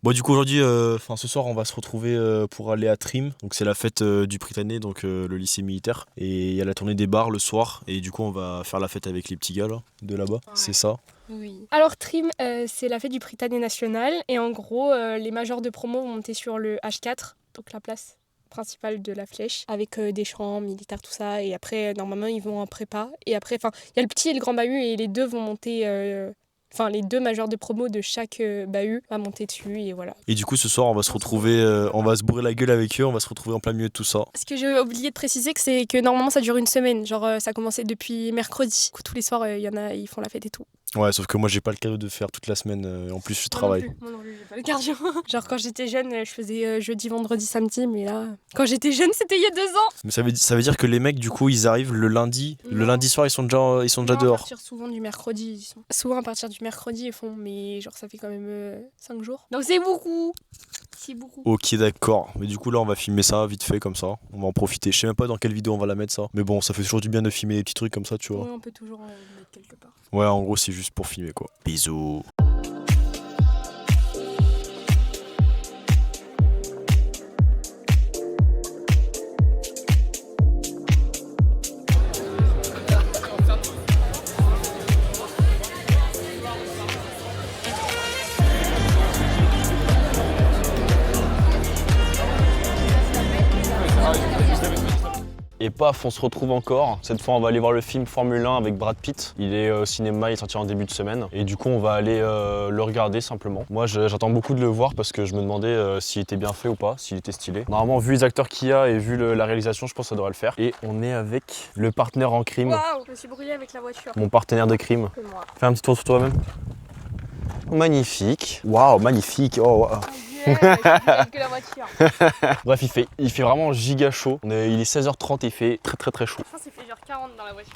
Bon, du coup, aujourd'hui, ce soir, on va se retrouver pour aller à Trim. Donc, c'est la fête du Prytanée, donc le lycée militaire. Et il y a la tournée des bars le soir. Et du coup, on va faire la fête avec les petits gars là, de là-bas. Ouais. C'est ça. Oui. Alors Trim, c'est la fête du Prytanée national. Et en gros, les majors de promo vont monter sur le H4, donc la place principale de la Flèche, avec des chants militaires, tout ça. Et après, normalement, ils vont en prépa. Et après, il y a le petit et le grand bahut, et les deux vont monter... les deux majors de promo de chaque bahut va monter dessus et voilà. Et du coup ce soir on va se retrouver, on va se bourrer la gueule avec eux, on va se retrouver en plein milieu de tout ça. Ce que j'ai oublié de préciser, c'est que normalement ça dure une semaine, genre ça a commencé depuis mercredi. Du coup, tous les soirs il y en a, ils font la fête et tout. Ouais, sauf que moi j'ai pas le cadeau de faire toute la semaine, en plus je travaille. Moi non plus, j'ai pas le cardio. Genre quand j'étais jeune, je faisais jeudi, vendredi, samedi, mais là, quand j'étais jeune, c'était il y a 2 ans. Mais ça veut dire que les mecs du coup ils arrivent le lundi, non. Le lundi soir ils sont déjà dehors. À partir souvent du mercredi, ils sont. Souvent à partir du mercredi ils font, mais genre ça fait quand même 5 jours. Donc c'est beaucoup. C'est beaucoup. Ok, d'accord. Mais du coup là on va filmer ça vite fait comme ça. On va en profiter. Je sais même pas dans quelle vidéo on va la mettre ça. Mais bon, ça fait toujours du bien de filmer des petits trucs comme ça, tu vois. Ouais, on peut toujours en mettre quelque part. Ouais, en gros c'est juste pour filmer quoi. Bisous. Et paf, on se retrouve encore. Cette fois, on va aller voir le film Formule 1 avec Brad Pitt. Il est au cinéma, il est sorti en début de semaine. Et du coup, on va aller le regarder simplement. Moi, j'attends beaucoup de le voir parce que je me demandais s'il était bien fait ou pas, s'il était stylé. Normalement, vu les acteurs qu'il y a et vu la réalisation, je pense que ça devrait le faire. Et on est avec le partenaire en crime. Waouh, je me suis brûlée avec la voiture. Mon partenaire de crime. C'est moi. Fais un petit tour sur toi-même. Magnifique. Waouh, magnifique. Oh, wow. Avec la voiture. Bref, il fait vraiment giga chaud. Il est 16h30 et il fait très chaud. Je pense qu'il fait genre 40 dans la voiture.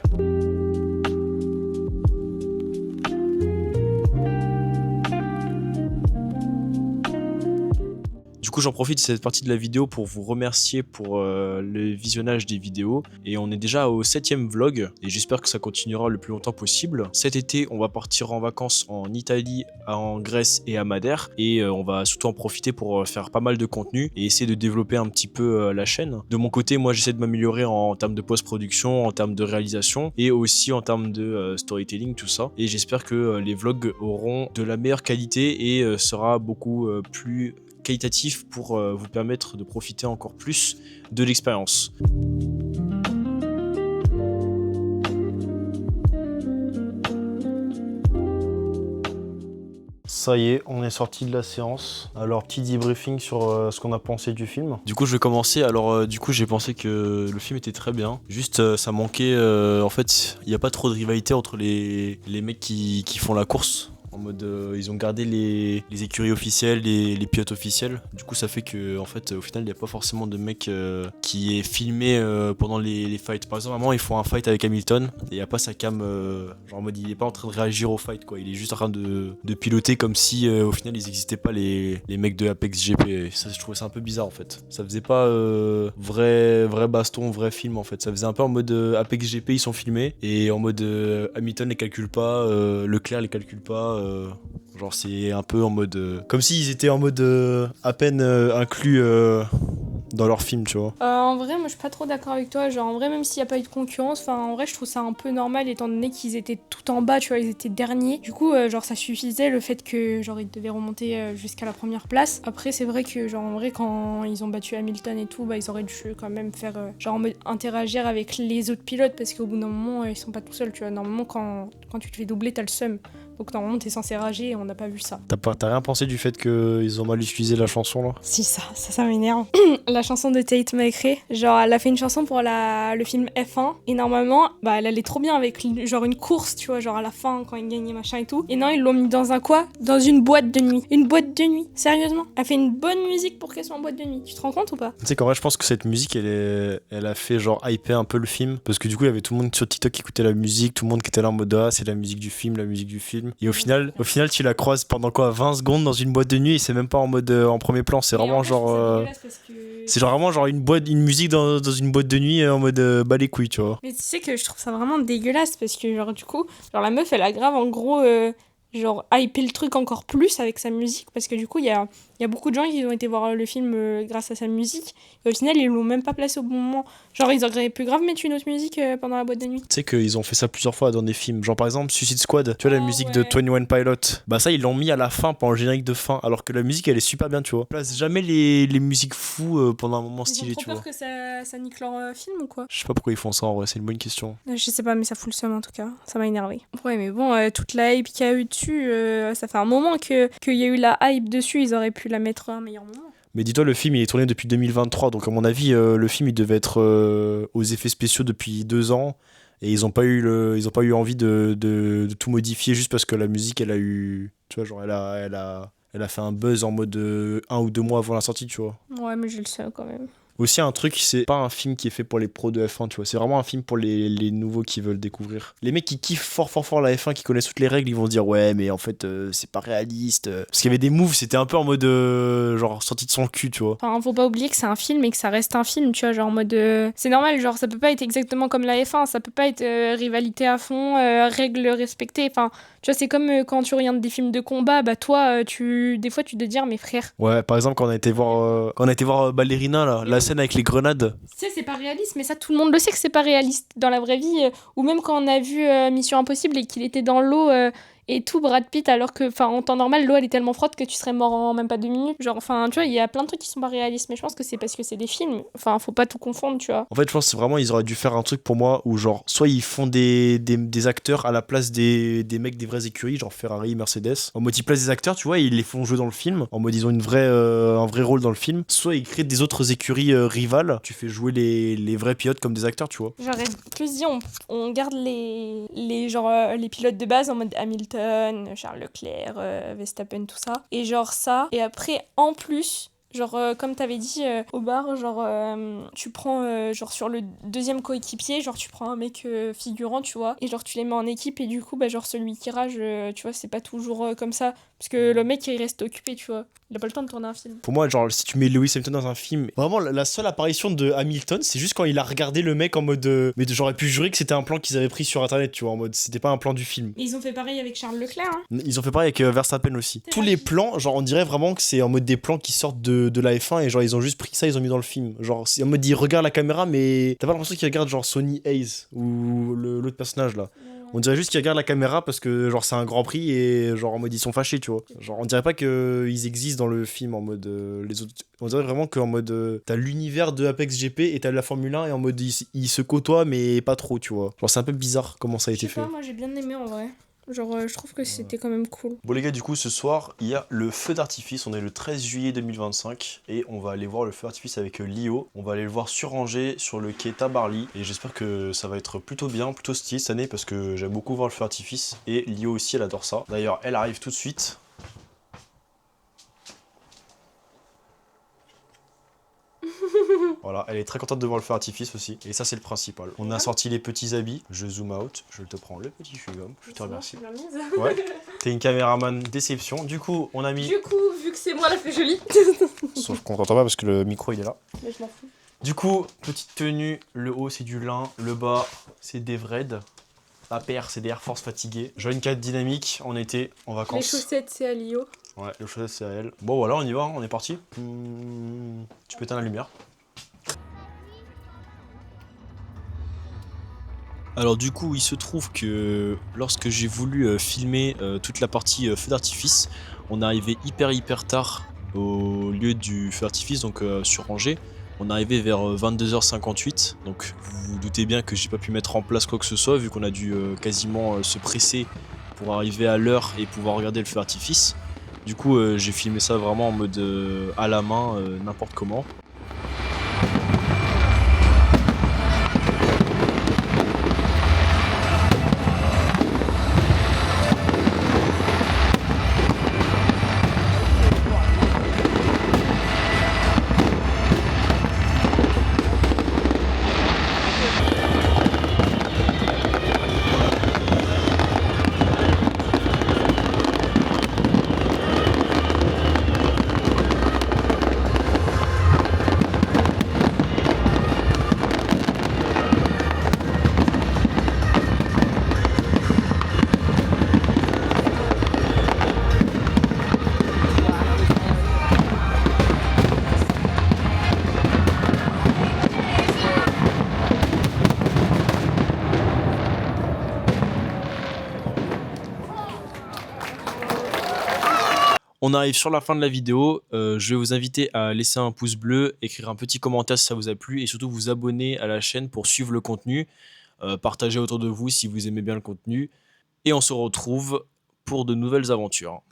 Du coup, j'en profite de cette partie de la vidéo pour vous remercier pour le visionnage des vidéos. Et on est déjà au 7e vlog et j'espère que ça continuera le plus longtemps possible. Cet été, on va partir en vacances en Italie, en Grèce et à Madère. Et on va surtout en profiter pour faire pas mal de contenu et essayer de développer un petit peu la chaîne. De mon côté, moi, j'essaie de m'améliorer en termes de post-production, en termes de réalisation et aussi en termes de storytelling, tout ça. Et j'espère que les vlogs auront de la meilleure qualité et sera beaucoup plus qualitatif pour vous permettre de profiter encore plus de l'expérience. Ça y est, on est sorti de la séance. Alors, petit debriefing sur ce qu'on a pensé du film. Du coup, je vais commencer. Alors, j'ai pensé que le film était très bien. Juste, ça manquait... en fait, il n'y a pas trop de rivalité entre les mecs qui font la course. En mode, ils ont gardé les écuries officielles, les pilotes officiels. Du coup, ça fait que, en fait, au final, il n'y a pas forcément de mec qui est filmé pendant les fights. Par exemple, vraiment, ils font un fight avec Hamilton et il n'y a pas sa cam, genre en mode, il est pas en train de réagir au fight, quoi. Il est juste en train de piloter comme si, au final, ils n'existaient pas les mecs de Apex GP. Et ça, je trouvais ça un peu bizarre, en fait. Ça faisait pas vrai baston, vrai film, en fait. Ça faisait un peu en mode Apex GP, ils sont filmés et en mode Hamilton les calcule pas, Leclerc les calcule pas. Genre c'est un peu en mode comme s'ils étaient en mode à peine inclus dans leur film, tu vois. En vrai, moi je suis pas trop d'accord avec toi. Genre en vrai, même s'il y a pas eu de concurrence, en vrai je trouve ça un peu normal étant donné qu'ils étaient tout en bas, tu vois, ils étaient derniers. Du coup, genre ça suffisait le fait que genre ils devaient remonter jusqu'à la première place. Après, c'est vrai que genre en vrai quand ils ont battu Hamilton et tout, ils auraient dû quand même faire genre en mode interagir avec les autres pilotes parce qu'au bout d'un moment ils sont pas tout seuls, tu vois. Normalement quand tu te fais doubler, t'as le seum. Donc normalement t'es censé rager et on n'a pas vu ça. T'as rien pensé du fait qu'ils ont mal utilisé la chanson là? Si, ça m'énerve. La chanson de Tate McRae, genre elle a fait une chanson pour le film F1 et normalement elle allait trop bien avec genre une course, tu vois, genre à la fin quand il gagnait machin et tout. Et non, ils l'ont mis dans un quoi? Dans une boîte de nuit. Une boîte de nuit, sérieusement. Elle fait une bonne musique pour qu'elle soit en boîte de nuit. Tu te rends compte ou pas? Tu sais qu'en vrai je pense que cette musique elle a fait genre hyper un peu le film parce que du coup il y avait tout le monde sur TikTok qui écoutait la musique, tout le monde qui était là en mode ah c'est la musique du film. Et au final tu la croises pendant quoi 20 secondes dans une boîte de nuit et c'est même pas en mode en premier plan, c'est vraiment genre c'est genre vraiment genre une musique dans une boîte de nuit en mode bas les couilles, tu vois. Mais tu sais que je trouve ça vraiment dégueulasse parce que genre du coup, genre la meuf elle a grave en gros genre hyper le truc encore plus avec sa musique parce que du coup il y a Il y a beaucoup de gens qui ont été voir le film grâce à sa musique, et au final, ils l'ont même pas placé au bon moment. Genre, ils auraient pu grave mettre une autre musique pendant la boîte de nuit. Tu sais qu'ils ont fait ça plusieurs fois dans des films. Genre par exemple Suicide Squad, tu vois la musique de 21 Pilot. Bah ça ils l'ont mis à la fin pendant le générique de fin, alors que la musique elle est super bien, tu vois. Place jamais les musiques fous pendant un moment stylé, tu vois. Ils ont trop peur que ça nique leur film ou quoi? Je sais pas pourquoi ils font ça en vrai, c'est une bonne question. Je sais pas, mais ça fout le seum en tout cas. Ça m'a énervé. Ouais, mais bon, toute la hype qu'il y a eu dessus, ça fait un moment qu'il y a eu la hype dessus, ils auraient pu la mettre à un meilleur moment. Mais dis-toi, le film il est tourné depuis 2023, donc à mon avis, le film il devait être aux effets spéciaux depuis 2 ans. Et ils ont pas eu envie de tout modifier juste parce que la musique elle a eu, tu vois, genre elle a fait un buzz en mode 1 ou 2 mois avant la sortie, tu vois. Ouais, mais je le sais quand même. Aussi un truc, c'est pas un film qui est fait pour les pros de F1, tu vois, c'est vraiment un film pour les nouveaux qui veulent découvrir. Les mecs qui kiffent fort la F1, qui connaissent toutes les règles, ils vont se dire ouais mais en fait c'est pas réaliste. Parce qu'il y avait des moves, c'était un peu en mode genre sorti de son cul, tu vois. Enfin, faut pas oublier que c'est un film et que ça reste un film, tu vois, genre en mode... C'est normal, genre ça peut pas être exactement comme la F1, ça peut pas être rivalité à fond, règles respectées, enfin... Tu vois, c'est comme quand tu regardes des films de combat, bah toi, des fois tu te dis, mais frère... Ouais, par exemple, quand on a été voir Ballerina, là, la scène avec les grenades. Tu sais, c'est pas réaliste, mais ça, tout le monde le sait que c'est pas réaliste dans la vraie vie. Ou même quand on a vu Mission Impossible et qu'il était dans l'eau et tout, Brad Pitt, alors que, enfin, en temps normal, l'eau, elle est tellement froide que tu serais mort en même pas 2 minutes. Genre, enfin, tu vois, il y a plein de trucs qui sont pas réalistes, mais je pense que c'est parce que c'est des films. Enfin, faut pas tout confondre, tu vois. En fait, je pense que vraiment, ils auraient dû faire un truc pour moi où, genre, soit ils font des acteurs à la place des mecs des vraies écuries, genre Ferrari, Mercedes. En mode, ils placent des acteurs, tu vois, et ils les font jouer dans le film. En mode, ils ont un vrai rôle dans le film. Soit ils créent des autres écuries rivales. Tu fais jouer les vrais pilotes comme des acteurs, tu vois. J'aurais plus dit, on garde les pilotes de base en mode Hamilton, Charles Leclerc, Verstappen, tout ça. Et genre ça. Et après, en plus... Genre, comme t'avais dit au bar, genre, tu prends, genre, sur le deuxième coéquipier, genre, tu prends un mec figurant, tu vois, et genre, tu les mets en équipe, et du coup, bah, genre, celui qui rage, tu vois, c'est pas toujours comme ça. Parce que le mec, il reste occupé, tu vois. Il a pas le temps de tourner un film. Pour moi, genre, si tu mets Lewis Hamilton dans un film, vraiment, la seule apparition de Hamilton, c'est juste quand il a regardé le mec en mode. Mais j'aurais pu jurer que c'était un plan qu'ils avaient pris sur internet, tu vois, en mode. C'était pas un plan du film. Mais ils ont fait pareil avec Charles Leclerc, hein. Ils ont fait pareil avec Verstappen aussi. Tous les plans, genre, on dirait vraiment que c'est en mode des plans qui sortent de la F1 et genre, ils ont juste pris ça, ils ont mis dans le film. Genre, c'est en mode, ils regardent la caméra, mais t'as pas l'impression qu'ils regardent genre Sonny Hayes ou l'autre personnage là. On dirait juste qu'ils regardent la caméra parce que genre c'est un grand prix et genre en mode ils sont fâchés, tu vois. Genre on dirait pas qu'ils existent dans le film en mode les autres. On dirait vraiment qu'en mode t'as l'univers de Apex GP et t'as la Formule 1 et en mode ils se côtoient mais pas trop, tu vois. Genre c'est un peu bizarre comment ça a été fait. Moi j'ai bien aimé en vrai. Genre, je trouve que c'était quand même cool. Bon les gars, du coup, ce soir, il y a le feu d'artifice. On est le 13 juillet 2025 et on va aller voir le feu d'artifice avec Lio. On va aller le voir sur Angers, sur le quai Tabarly. Et j'espère que ça va être plutôt bien, plutôt stylé cette année parce que j'aime beaucoup voir le feu d'artifice. Et Lio aussi, elle adore ça. D'ailleurs, elle arrive tout de suite. Voilà, elle est très contente de voir le feu d'artifice aussi. Et ça, c'est le principal. On a sorti les petits habits. Je zoom out. Je te prends le petit chewing-gum. Je te remercie. Ouais. T'es une caméraman déception. Du coup, on a mis. Du coup, vu que c'est moi la plus jolie. Sauf qu'on t'entend pas parce que le micro il est là. Mais je m'en fous. Du coup, petite tenue. Le haut, c'est du lin. Le bas, c'est des Vred. La paire, c'est des Air Force fatigués. Joint 4 dynamique en été, en vacances. Les chaussettes, c'est à Lio. Ouais, les chaussettes, c'est à elle. Bon, voilà, on y va, on est parti. Tu peux éteindre la lumière. Alors du coup, il se trouve que lorsque j'ai voulu filmer toute la partie feu d'artifice, on est arrivé hyper tard au lieu du feu d'artifice, donc sur Angers. On est arrivé vers 22h58, donc vous vous doutez bien que j'ai pas pu mettre en place quoi que ce soit, vu qu'on a dû quasiment se presser pour arriver à l'heure et pouvoir regarder le feu d'artifice. Du coup, j'ai filmé ça vraiment en mode à la main, n'importe comment. On arrive sur la fin de la vidéo. Je vais vous inviter à laisser un pouce bleu, écrire un petit commentaire si ça vous a plu et surtout vous abonner à la chaîne pour suivre le contenu. Partagez autour de vous si vous aimez bien le contenu. Et on se retrouve pour de nouvelles aventures.